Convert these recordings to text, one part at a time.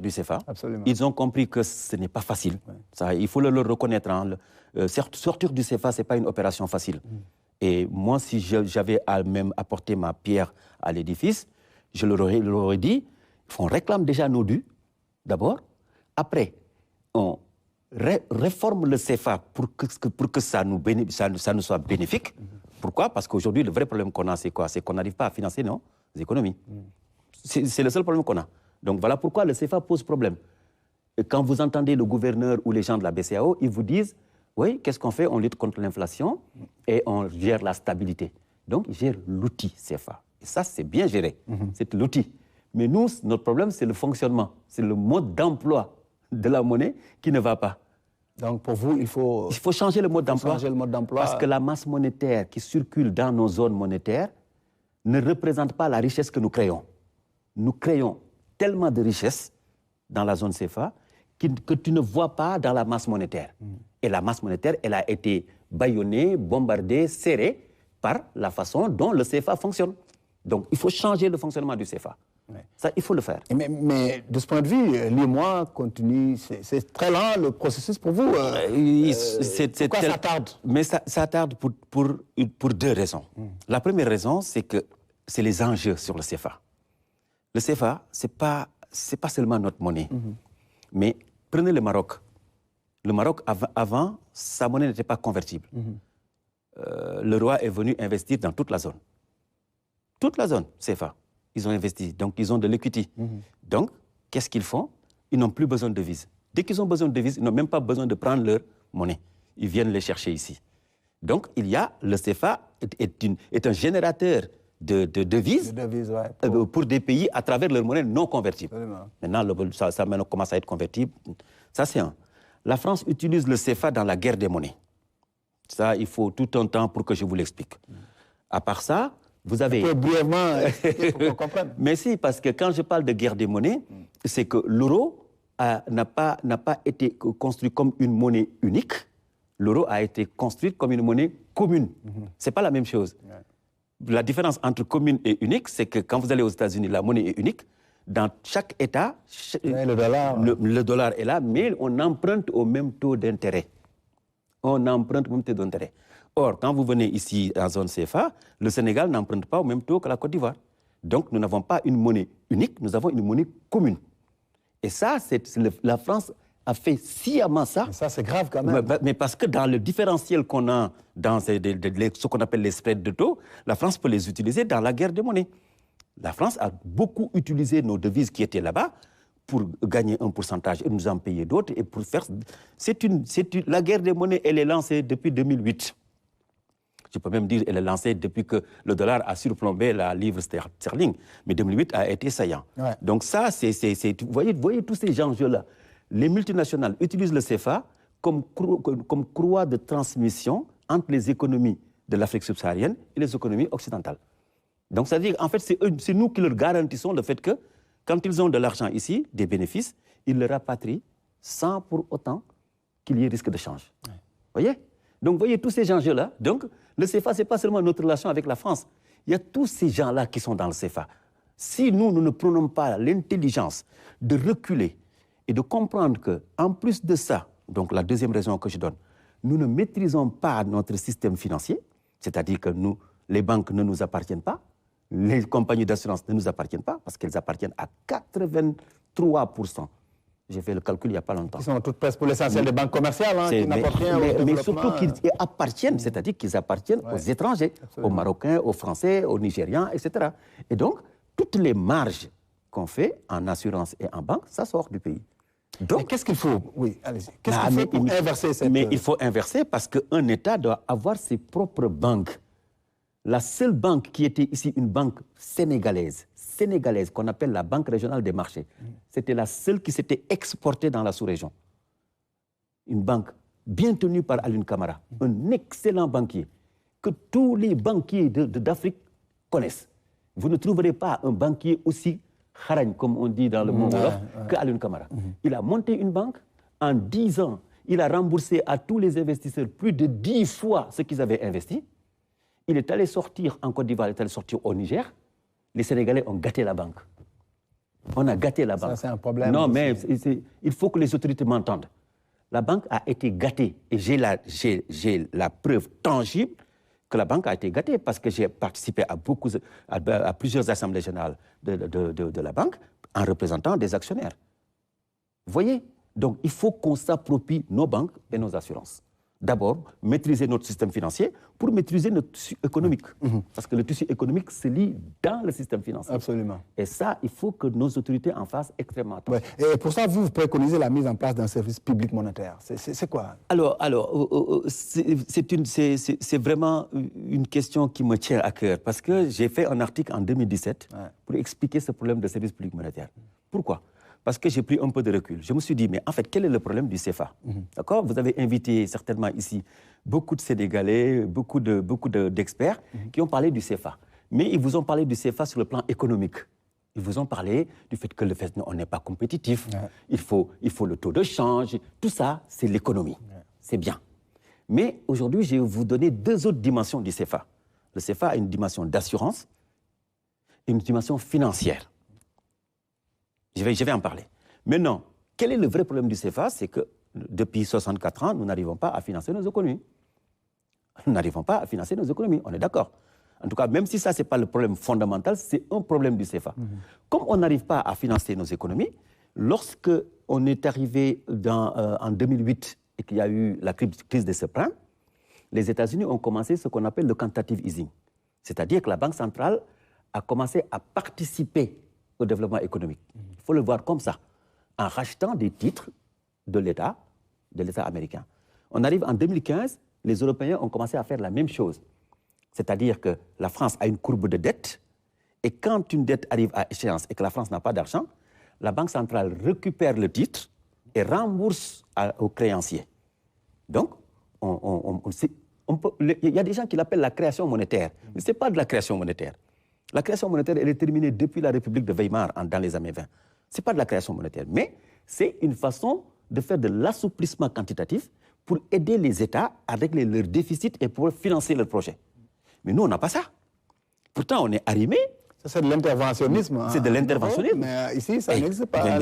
du CFA. Absolument. Ils ont compris que ce n'est pas facile. Ouais. Ça, il faut le reconnaître. Hein. Sortir du CFA, ce n'est pas une opération facile. Et moi, si j'avais à même apporté ma pierre à l'édifice, je leur aurais dit, on réclame déjà nos dus, d'abord. Après, on réforme le CFA pour que ça nous soit bénéfique. Pourquoi? Parce qu'aujourd'hui, le vrai problème qu'on a, c'est quoi? C'est qu'on n'arrive pas à financer nos économies. C'est le seul problème qu'on a. Donc voilà pourquoi le CFA pose problème. Et quand vous entendez le gouverneur ou les gens de la BCEAO, ils vous disent, oui, qu'est-ce qu'on fait? On lutte contre l'inflation et on gère la stabilité. Donc, ils gèrent l'outil CFA. Et ça, c'est bien géré. C'est l'outil. Mais nous, notre problème, c'est le fonctionnement. C'est le mode d'emploi de la monnaie qui ne va pas. Donc, pour vous, il faut changer le mode d'emploi. Parce que la masse monétaire qui circule dans nos zones monétaires ne représente pas la richesse que nous créons. Nous créons tellement de richesses dans la zone CFA que tu ne vois pas dans la masse monétaire. Et la masse monétaire, elle a été bâillonnée, bombardée, serrée par la façon dont le CFA fonctionne. Donc, il faut changer le fonctionnement du CFA. Ouais. Ça, il faut le faire. Mais de ce point de vue, l'UEMOA continue, c'est très lent le processus pour vous. Pourquoi ça tarde? Mais ça tarde pour deux raisons. La première raison, c'est que c'est les enjeux sur le CFA. Le CFA, ce n'est pas seulement notre monnaie. Mais prenez le Maroc. Le Maroc, avant, sa monnaie n'était pas convertible. Le roi est venu investir dans toute la zone. Toute la zone CFA. Ils ont investi, donc ils ont de l'equity. Donc, qu'est-ce qu'ils font? Ils n'ont plus besoin de devises. Dès qu'ils ont besoin de devises, ils n'ont même pas besoin de prendre leur monnaie. Ils viennent les chercher ici. Donc, le CFA est un générateur de devises pour des pays à travers leur monnaie non convertible. Maintenant, ça commence à être convertible. Ça, c'est un. La France utilise le CFA dans la guerre des monnaies. Ça, il faut tout un temps pour que je vous l'explique. À part ça, vous avez... Un peu brièvement expliquer pour qu'on comprenne. Mais si, parce que quand je parle de guerre des monnaies, c'est que l'euro n'a pas été construit comme une monnaie unique. L'euro a été construit comme une monnaie commune. Ce n'est pas la même chose. La différence entre commune et unique, c'est que quand vous allez aux États-Unis, la monnaie est unique. Dans chaque État, le dollar est là, mais on emprunte au même taux d'intérêt. On emprunte au même taux d'intérêt. Or, quand vous venez ici en zone CFA, le Sénégal n'emprunte pas au même taux que la Côte d'Ivoire. Donc, nous n'avons pas une monnaie unique, nous avons une monnaie commune. Et ça, la France a fait sciemment ça. Mais ça, c'est grave quand même. Mais parce que dans le différentiel qu'on a dans ce qu'on appelle les spreads de taux, la France peut les utiliser dans la guerre des monnaies. La France a beaucoup utilisé nos devises qui étaient là-bas pour gagner un pourcentage et nous en payer d'autres. Et pour faire... La guerre des monnaies, elle est lancée depuis 2008. Je peux même dire qu'elle est lancée depuis que le dollar a surplombé la livre sterling. Mais 2008 a été saillant. Ouais. Donc ça, vous voyez tous ces enjeux-là. Les multinationales utilisent le CFA comme croix de transmission entre les économies de l'Afrique subsaharienne et les économies occidentales. Donc, c'est-à-dire, en fait, c'est nous qui leur garantissons le fait que, quand ils ont de l'argent ici, des bénéfices, ils le rapatrient sans pour autant qu'il y ait risque de change. Vous voyez? Donc, vous voyez tous ces enjeux-là. Donc, le CFA, ce n'est pas seulement notre relation avec la France. Il y a tous ces gens-là qui sont dans le CFA. Si nous ne prenons pas l'intelligence de reculer et de comprendre qu'en plus de ça, donc la deuxième raison que je donne, nous ne maîtrisons pas notre système financier, c'est-à-dire que les banques ne nous appartiennent pas, les compagnies d'assurance ne nous appartiennent pas, parce qu'elles appartiennent à 83%. J'ai fait le calcul il n'y a pas longtemps. Ils sont toutes presque pour l'essentiel des banques commerciales, qui n'apportent rien au développement. Mais surtout qu'ils appartiennent, c'est-à-dire qu'ils appartiennent aux étrangers, aux Marocains, aux Français, aux Nigérians, etc. Et donc, toutes les marges qu'on fait en assurance et en banque, ça sort du pays. Donc, qu'est-ce qu'il faut? Oui, allez-y. Qu'est-ce qu'il faut pour inverser cette... Mais il faut inverser parce qu'un État doit avoir ses propres banques. La seule banque qui était ici une banque sénégalaise, qu'on appelle la Banque régionale des marchés, c'était la seule qui s'était exportée dans la sous-région. Une banque bien tenue par Alioune Camara, un excellent banquier, que tous les banquiers d'Afrique connaissent. Vous ne trouverez pas un banquier aussi kharagne, comme on dit dans le monde wolof, que Alioune Camara. Il a monté une banque, en 10 ans, il a remboursé à tous les investisseurs plus de 10 fois ce qu'ils avaient investi. Il est allé sortir en Côte d'Ivoire, il est allé sortir au Niger. Les Sénégalais ont gâté la banque. On a gâté la banque. Ça, c'est un problème. Non, mais il faut que les autorités m'entendent. La banque a été gâtée. Et j'ai la preuve tangible que la banque a été gâtée parce que j'ai participé à plusieurs assemblées générales de la banque en représentant des actionnaires. Vous voyez? Donc, il faut qu'on s'approprie nos banques et nos assurances. D'abord, maîtriser notre système financier pour maîtriser notre tissu économique. Parce que le tissu économique se lie dans le système financier. Absolument. Et ça, il faut que nos autorités en fassent extrêmement attention. Ouais. Et pour ça, vous préconisez la mise en place d'un service public monétaire. C'est quoi? Alors, c'est vraiment une question qui me tient à cœur. Parce que j'ai fait un article en 2017 pour expliquer ce problème de service public monétaire. Pourquoi? Parce que j'ai pris un peu de recul. Je me suis dit, mais en fait, quel est le problème du CFA? D'accord? Vous avez invité certainement ici beaucoup de Sénégalais, beaucoup d'experts qui ont parlé du CFA. Mais ils vous ont parlé du CFA sur le plan économique. Ils vous ont parlé du fait que on n'est pas compétitif. Il faut le taux de change. Tout ça, c'est l'économie. C'est bien. Mais aujourd'hui, je vais vous donner deux autres dimensions du CFA. Le CFA a une dimension d'assurance et une dimension financière. Je vais en parler. Maintenant, quel est le vrai problème du CFA? C'est que depuis 64 ans, nous n'arrivons pas à financer nos économies. Nous n'arrivons pas à financer nos économies, on est d'accord. En tout cas, même si ça, ce n'est pas le problème fondamental, c'est un problème du CFA. Comme on n'arrive pas à financer nos économies, lorsque on est arrivé en 2008 et qu'il y a eu la crise des subprimes, les États-Unis ont commencé ce qu'on appelle le quantitative easing. C'est-à-dire que la Banque centrale a commencé à participer au développement économique. Il faut le voir comme ça, en rachetant des titres de l'État américain. On arrive en 2015, les Européens ont commencé à faire la même chose. C'est-à-dire que la France a une courbe de dette, et quand une dette arrive à échéance et que la France n'a pas d'argent, la Banque centrale récupère le titre et rembourse aux créanciers. Donc, il y a des gens qui l'appellent la création monétaire, mais ce n'est pas de la création monétaire. La création monétaire, elle est terminée depuis la République de Weimar dans les années 20. Ce n'est pas de la création monétaire, mais c'est une façon de faire de l'assouplissement quantitatif pour aider les États à régler leurs déficits et pour financer leurs projets. Mais nous, on n'a pas ça. Pourtant, on est arrimés. Ça, c'est de l'interventionnisme. C'est de l'interventionnisme. Mais ici, ça n'existe pas.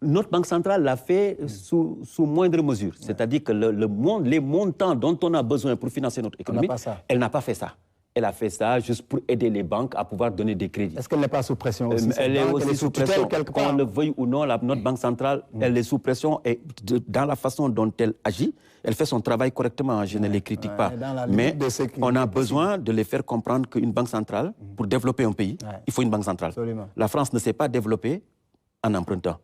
Notre Banque centrale l'a fait sous moindre mesure. C'est-à-dire que les montants dont on a besoin pour financer notre économie, elle n'a pas fait ça. Elle a fait ça juste pour aider les banques à pouvoir donner des crédits. Est-ce qu'elle n'est pas sous pression aussi? Elle est aussi sous pression. Qu'on le veuille ou non, notre Banque centrale, elle est sous pression et dans la façon dont elle agit, elle fait son travail correctement. Je ne les critique pas. Mais on a besoin de les faire comprendre qu'une banque centrale, pour développer un pays, il faut une banque centrale. Absolument. La France ne s'est pas développée en empruntant.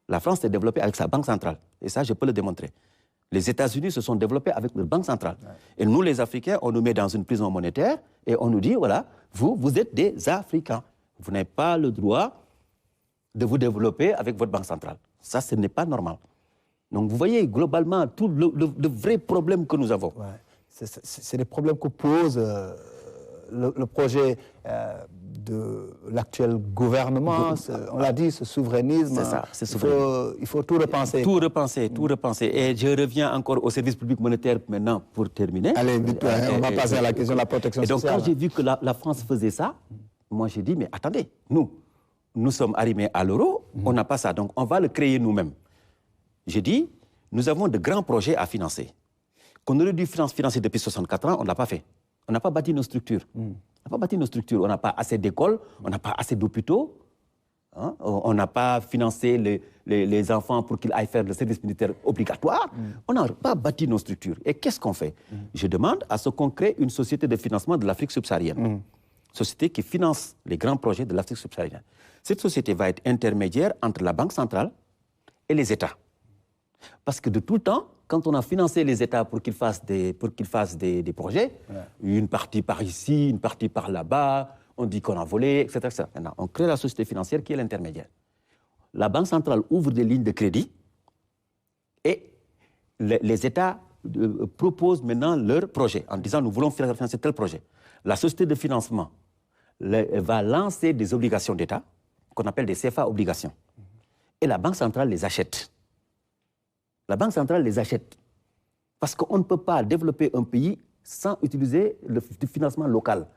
La France s'est développée avec sa banque centrale. Et ça, je peux le démontrer. Les États-Unis se sont développés avec leur banque centrale. Et nous, les Africains, on nous met dans une prison monétaire et on nous dit, voilà, vous êtes des Africains. Vous n'avez pas le droit de vous développer avec votre banque centrale. Ça, ce n'est pas normal. Donc, vous voyez, globalement, tout le vrai problème que nous avons. C'est des problèmes que pose le projet de l'actuel gouvernement, on l'a dit, ce souverainisme. C'est ça, c'est souverainisme. Il faut tout repenser. Tout repenser. Et je reviens encore au service public monétaire maintenant pour terminer. Allez, vite, on va passer à la question de la protection sociale. Et donc, quand j'ai vu que la France faisait ça, moi j'ai dit, mais attendez, nous sommes arrimés à l'euro, on n'a pas ça, donc on va le créer nous-mêmes. J'ai dit, nous avons de grands projets à financer. Qu'on aurait dû financer depuis 64 ans, on ne l'a pas fait. On n'a pas bâti nos structures. On n'a pas assez d'écoles, on n'a pas assez d'hôpitaux, hein? On n'a pas financé les enfants pour qu'ils aillent faire le service militaire obligatoire. On n'a pas bâti nos structures. Et qu'est-ce qu'on fait? Je demande à ce qu'on crée une société de financement de l'Afrique subsaharienne. Société qui finance les grands projets de l'Afrique subsaharienne. Cette société va être intermédiaire entre la Banque centrale et les États. Parce que de tout le temps, quand on a financé les États pour qu'ils fassent des projets, une partie par ici, une partie par là-bas, on dit qu'on a volé, etc. Maintenant, on crée la société financière qui est l'intermédiaire. La Banque centrale ouvre des lignes de crédit et les États proposent maintenant leurs projets en disant nous voulons financer tel projet. La société de financement va lancer des obligations d'État qu'on appelle des CFA obligations. Et la Banque centrale les achète. La Banque centrale les achète. Parce qu'on ne peut pas développer un pays sans utiliser le financement local.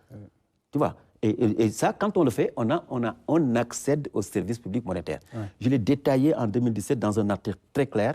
Tu vois? Et ça, quand on le fait, on accède au service public monétaire. Ouais. Je l'ai détaillé en 2017 dans un article très clair